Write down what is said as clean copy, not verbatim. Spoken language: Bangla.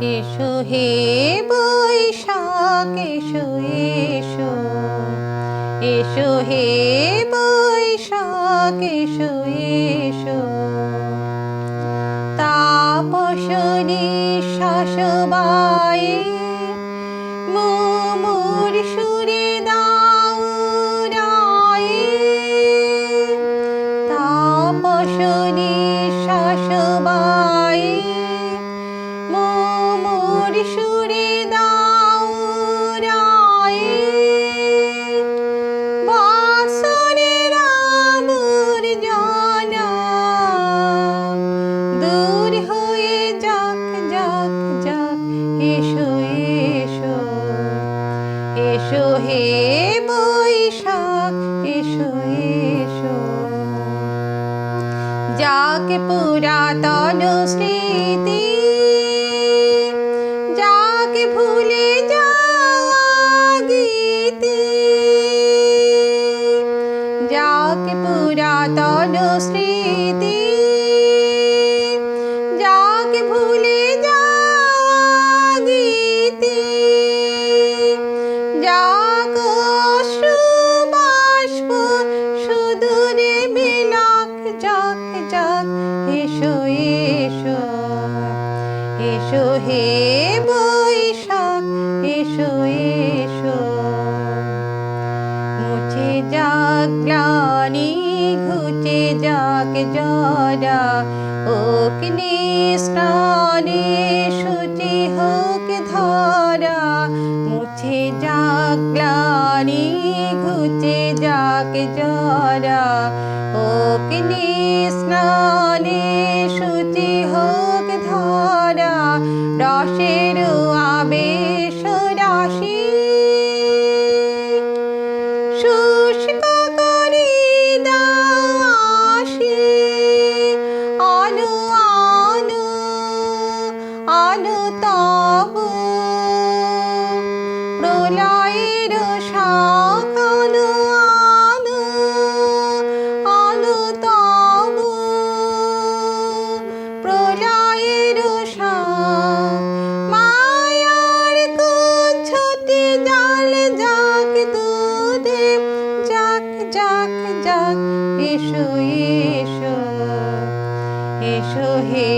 এসো হে বৈশাখ এসো এসো, এসো হে বৈশাখ এসো এসো। তাপসনী শাসবায়ে মুমুর সুরে দাও রায়ে। তাপসনী শাসবায়ে মুমুর সুরে দাও রায়ে। বাসরের আবর্জনা দূর হয়ে যাক যাক যাক। এসো এসো, এসো হে বৈশাখ এসো এসো। যাক পুরাতন স্মৃতি, যাক ভুলে যাওয়া গীতি। যাক পুরাতন স্মৃতি, যাক ভুলে যাওয়া গীতি। যাক অশ্রু বাষ্প সুদূরে বিলাক যাক যাক। এসো এসো, এসো হে বৈশাখ এসো এসো। মুছে যাক গ্লানি ঘুচে যাক জরা, অগ্নি স্নানে শুচি হোক ধরা। মুছে যাক গ্লানি ঘুচে যাক জরা, অগ্নি স্নানে শুচি হোক ধরা। রসের আবেশ রাশি শুষ্ক করে দাও আশি। আলো আলো আলো তব প্রলয়ের শাখ। আলো আলো আলো তব প্রলয়ের শাখ। মায়ার কুচ্ছতে জাল যাক দুধে যাক যাক যাক। এসো এসো, এসো হে